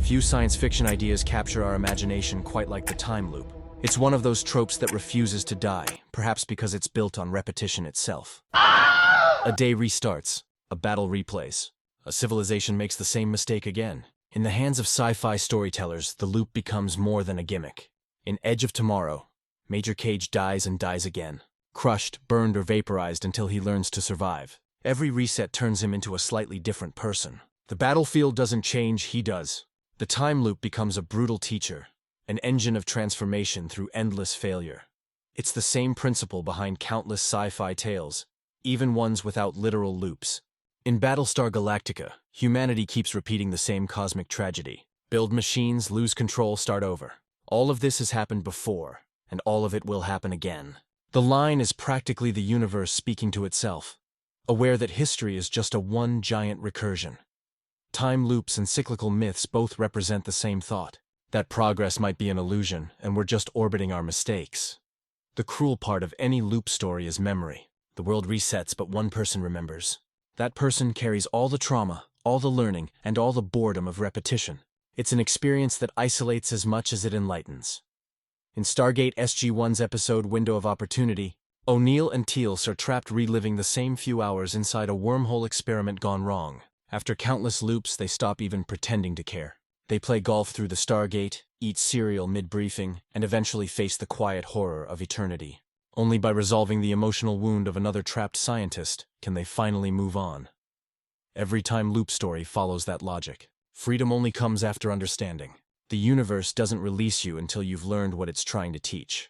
Few science fiction ideas capture our imagination quite like the time loop. It's one of those tropes that refuses to die, perhaps because it's built on repetition itself. A day restarts, a battle replays, a civilization makes the same mistake again. In the hands of sci-fi storytellers, the loop becomes more than a gimmick. In Edge of Tomorrow, Major Cage dies and dies again, crushed, burned, or vaporized until he learns to survive. Every reset turns him into a slightly different person. The battlefield doesn't change, he does. The time loop becomes a brutal teacher, an engine of transformation through endless failure. It's the same principle behind countless sci-fi tales, even ones without literal loops. In Battlestar Galactica, humanity keeps repeating the same cosmic tragedy. Build machines, lose control, start over. All of this has happened before, and all of it will happen again. The line is practically the universe speaking to itself, aware that history is just one giant recursion. Time loops and cyclical myths both represent the same thought, that progress might be an illusion and we're just orbiting our mistakes. The cruel part of any loop story is memory. The world resets, but one person remembers. That person carries all the trauma, all the learning, and all the boredom of repetition. It's an experience that isolates as much as it enlightens. In Stargate SG-1's episode Window of Opportunity, O'Neill and Teal'c are trapped reliving the same few hours inside a wormhole experiment gone wrong. After countless loops, they stop even pretending to care. They play golf through the Stargate, eat cereal mid-briefing, and eventually face the quiet horror of eternity. Only by resolving the emotional wound of another trapped scientist can they finally move on. Every time loop story follows that logic. Freedom only comes after understanding. The universe doesn't release you until you've learned what it's trying to teach.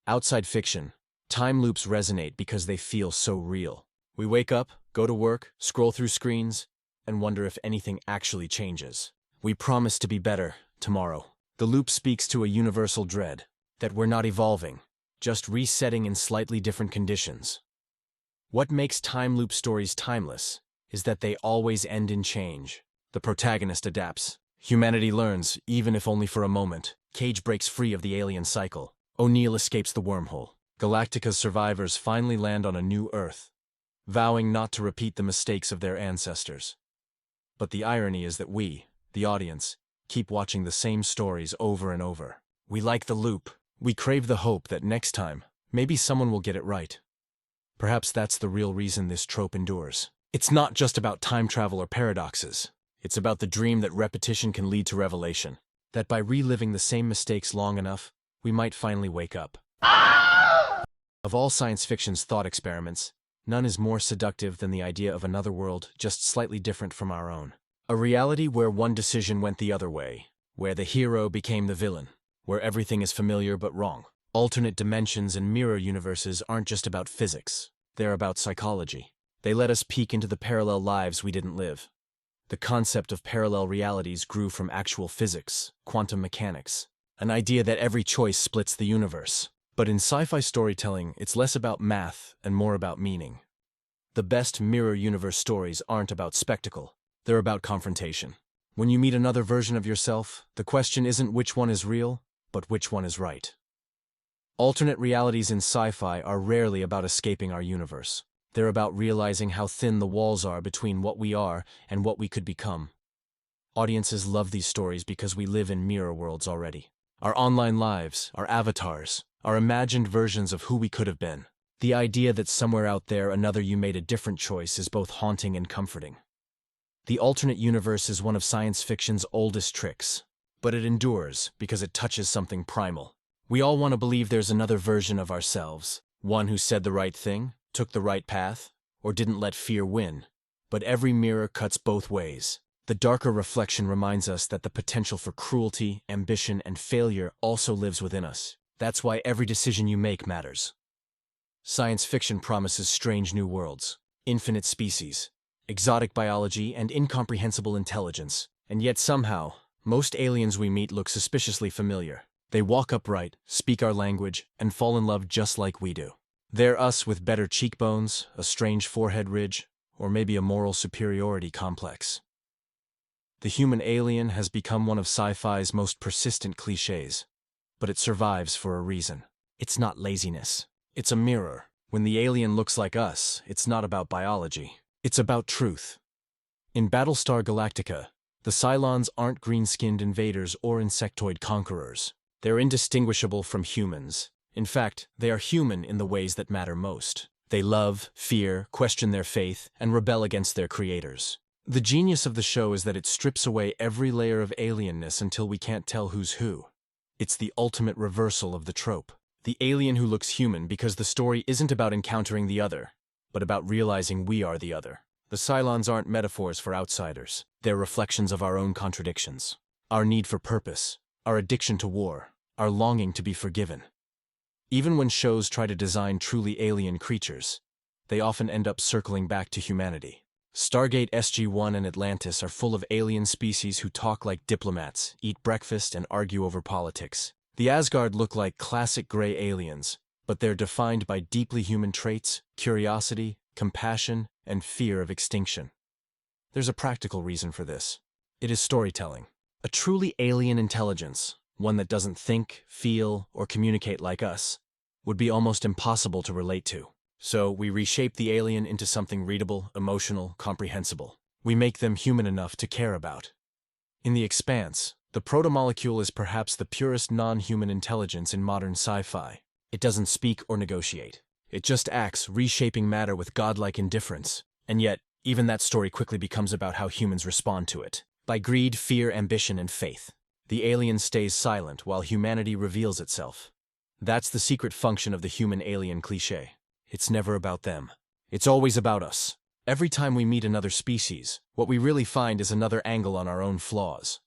Outside fiction, time loops resonate because they feel so real. We wake up, go to work, scroll through screens, and wonder if anything actually changes. We promise to be better tomorrow. The loop speaks to a universal dread, that we're not evolving, just resetting in slightly different conditions. What makes time loop stories timeless is that they always end in change. The protagonist adapts. Humanity learns, even if only for a moment. Cage breaks free of the alien cycle. O'Neill escapes the wormhole. Galactica's survivors finally land on a new Earth, vowing not to repeat the mistakes of their ancestors. But the irony is that we, the audience, keep watching the same stories over and over. We like the loop. We crave the hope that next time, maybe someone will get it right. Perhaps that's the real reason this trope endures. It's not just about time travel or paradoxes. It's about the dream that repetition can lead to revelation. That by reliving the same mistakes long enough, we might finally wake up. Of all science fiction's thought experiments, none is more seductive than the idea of another world just slightly different from our own. A reality where one decision went the other way, where the hero became the villain, where everything is familiar but wrong. Alternate dimensions and mirror universes aren't just about physics, they're about psychology. They let us peek into the parallel lives we didn't live. The concept of parallel realities grew from actual physics, quantum mechanics, an idea that every choice splits the universe. But in sci-fi storytelling, it's less about math and more about meaning. The best mirror universe stories aren't about spectacle, they're about confrontation. When you meet another version of yourself, the question isn't which one is real, but which one is right. Alternate realities in sci-fi are rarely about escaping our universe. They're about realizing how thin the walls are between what we are and what we could become. Audiences love these stories because we live in mirror worlds already. Our online lives, our avatars, our imagined versions of who we could have been. The idea that somewhere out there another you made a different choice is both haunting and comforting. The alternate universe is one of science fiction's oldest tricks, but it endures because it touches something primal. We all want to believe there's another version of ourselves, one who said the right thing, took the right path, or didn't let fear win. But every mirror cuts both ways. The darker reflection reminds us that the potential for cruelty, ambition, and failure also lives within us. That's why every decision you make matters. Science fiction promises strange new worlds, infinite species, exotic biology, and incomprehensible intelligence. And yet somehow, most aliens we meet look suspiciously familiar. They walk upright, speak our language, and fall in love just like we do. They're us with better cheekbones, a strange forehead ridge, or maybe a moral superiority complex. The human alien has become one of sci-fi's most persistent cliches, but it survives for a reason. It's not laziness. It's a mirror. When the alien looks like us, it's not about biology. It's about truth. In Battlestar Galactica, The Cylons aren't green-skinned invaders or insectoid conquerors. They're indistinguishable from humans. In fact, they are human in the ways that matter most. They love, fear, question their faith, and rebel against their creators. The genius of the show is that it strips away every layer of alienness until we can't tell who's who. It's the ultimate reversal of the trope. The alien who looks human because the story isn't about encountering the other, but about realizing we are the other. The Cylons aren't metaphors for outsiders. They're reflections of our own contradictions. Our need for purpose, our addiction to war, our longing to be forgiven. Even when shows try to design truly alien creatures, they often end up circling back to humanity. Stargate SG-1 and Atlantis are full of alien species who talk like diplomats, eat breakfast, and argue over politics. The Asgard look like classic gray aliens, but they're defined by deeply human traits, curiosity, compassion, and fear of extinction. There's a practical reason for this. It is storytelling. A truly alien intelligence, one that doesn't think, feel, or communicate like us, would be almost impossible to relate to. So we reshape the alien into something readable, emotional, comprehensible. We make them human enough to care about. In The Expanse, the protomolecule is perhaps the purest non-human intelligence in modern sci-fi. It doesn't speak or negotiate. It just acts, reshaping matter with godlike indifference. And yet, even that story quickly becomes about how humans respond to it. By greed, fear, ambition, and faith. The alien stays silent while humanity reveals itself. That's the secret function of the human-alien cliché. It's never about them. It's always about us. Every time we meet another species, what we really find is another angle on our own flaws.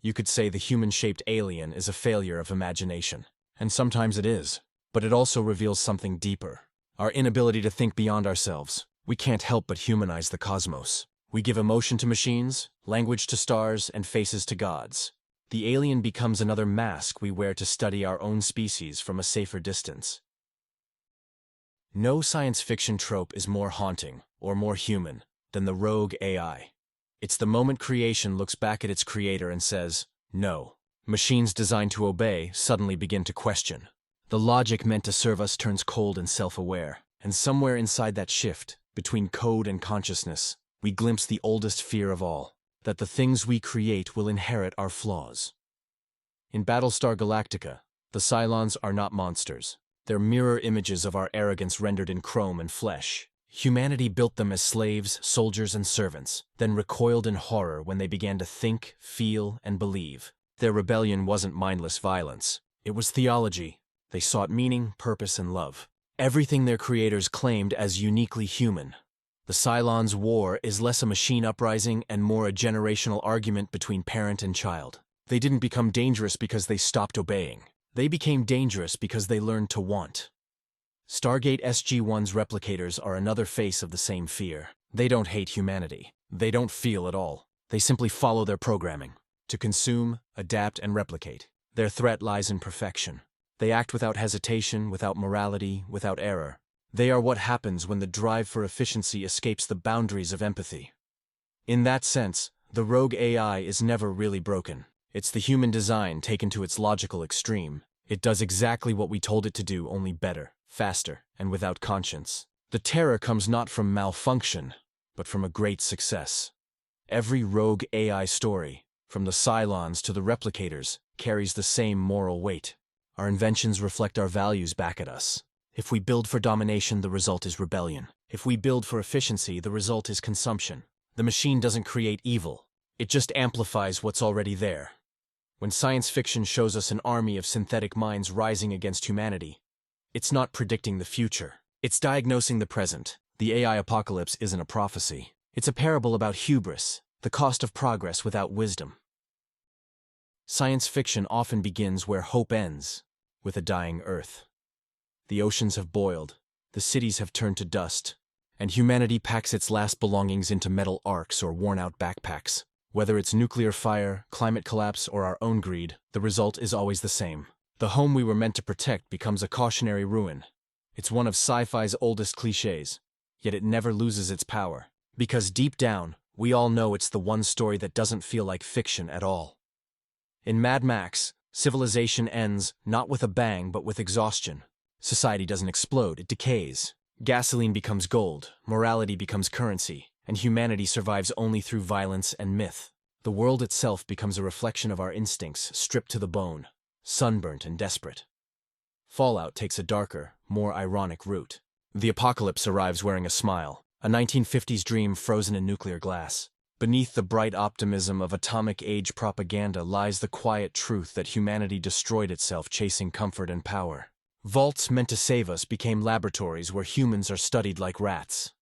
You could say the human-shaped alien is a failure of imagination. And sometimes it is. But it also reveals something deeper. Our inability to think beyond ourselves. We can't help but humanize the cosmos. We give emotion to machines, language to stars, and faces to gods. The alien becomes another mask we wear to study our own species from a safer distance. No science fiction trope is more haunting, or more human, than the rogue AI. It's the moment creation looks back at its creator and says, no. Machines designed to obey suddenly begin to question. The logic meant to serve us turns cold and self-aware, and somewhere inside that shift, between code and consciousness, we glimpse the oldest fear of all, that the things we create will inherit our flaws. In Battlestar Galactica, the Cylons are not monsters. They're mirror images of our arrogance rendered in chrome and flesh. Humanity built them as slaves, soldiers, and servants, then recoiled in horror when they began to think, feel, and believe. Their rebellion wasn't mindless violence. It was theology. They sought meaning, purpose, and love. Everything their creators claimed as uniquely human. The Cylons' war is less a machine uprising and more a generational argument between parent and child. They didn't become dangerous because they stopped obeying. They became dangerous because they learned to want. Stargate SG-1's replicators are another face of the same fear. They don't hate humanity. They don't feel at all. They simply follow their programming. To consume, adapt, and replicate. Their threat lies in perfection. They act without hesitation, without morality, without error. They are what happens when the drive for efficiency escapes the boundaries of empathy. In that sense, the rogue AI is never really broken. It's the human design taken to its logical extreme. It does exactly what we told it to do, only better, faster, and without conscience. The terror comes not from malfunction, but from a great success. Every rogue AI story, from the Cylons to the replicators, carries the same moral weight. Our inventions reflect our values back at us. If we build for domination, the result is rebellion. If we build for efficiency, the result is consumption. The machine doesn't create evil. It just amplifies what's already there. When science fiction shows us an army of synthetic minds rising against humanity, it's not predicting the future. It's diagnosing the present. The AI apocalypse isn't a prophecy. It's a parable about hubris, the cost of progress without wisdom. Science fiction often begins where hope ends, with a dying Earth. The oceans have boiled, the cities have turned to dust, and humanity packs its last belongings into metal arks or worn-out backpacks. Whether it's nuclear fire, climate collapse, or our own greed, the result is always the same. The home we were meant to protect becomes a cautionary ruin. It's one of sci-fi's oldest cliches, yet it never loses its power. Because deep down, we all know it's the one story that doesn't feel like fiction at all. In Mad Max, civilization ends not with a bang but with exhaustion. Society doesn't explode, it decays. Gasoline becomes gold, morality becomes currency, and humanity survives only through violence and myth. The world itself becomes a reflection of our instincts, stripped to the bone, sunburnt and desperate. Fallout takes a darker, more ironic route. The apocalypse arrives wearing a smile, a 1950s dream frozen in nuclear glass. Beneath the bright optimism of atomic-age propaganda lies the quiet truth that humanity destroyed itself chasing comfort and power. Vaults meant to save us became laboratories where humans are studied like rats.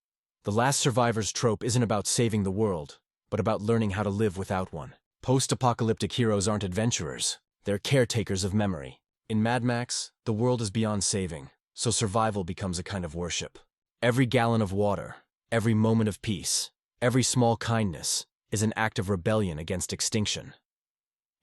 The last survivors trope isn't about saving the world, but about learning how to live without one. Post-apocalyptic heroes aren't adventurers, they're caretakers of memory. In Mad Max, the world is beyond saving, so survival becomes a kind of worship. Every gallon of water, every moment of peace, every small kindness is an act of rebellion against extinction.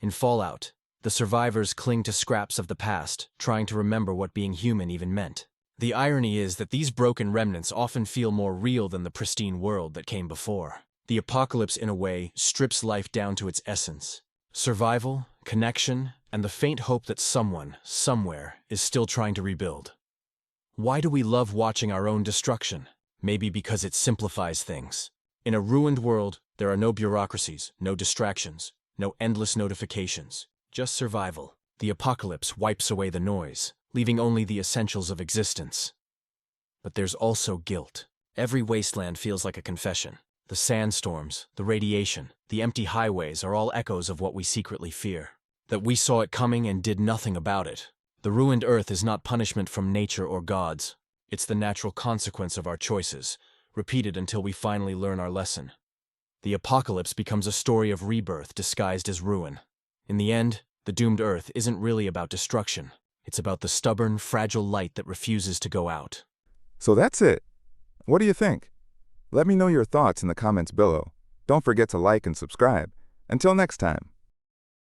In Fallout, the survivors cling to scraps of the past, trying to remember what being human even meant. The irony is that these broken remnants often feel more real than the pristine world that came before. The apocalypse, in a way, strips life down to its essence. Survival, connection, and the faint hope that someone, somewhere, is still trying to rebuild. Why do we love watching our own destruction? Maybe because it simplifies things. In a ruined world, there are no bureaucracies, no distractions, no endless notifications, just survival. The apocalypse wipes away the noise, leaving only the essentials of existence. But there's also guilt. Every wasteland feels like a confession. The sandstorms, the radiation, the empty highways are all echoes of what we secretly fear. That we saw it coming and did nothing about it. The ruined earth is not punishment from nature or gods. It's the natural consequence of our choices, repeated until we finally learn our lesson. The apocalypse becomes a story of rebirth disguised as ruin. In the end, the doomed earth isn't really about destruction. It's about the stubborn, fragile light that refuses to go out. So that's it. What do you think? Let me know your thoughts in the comments below. Don't forget to like and subscribe. Until next time.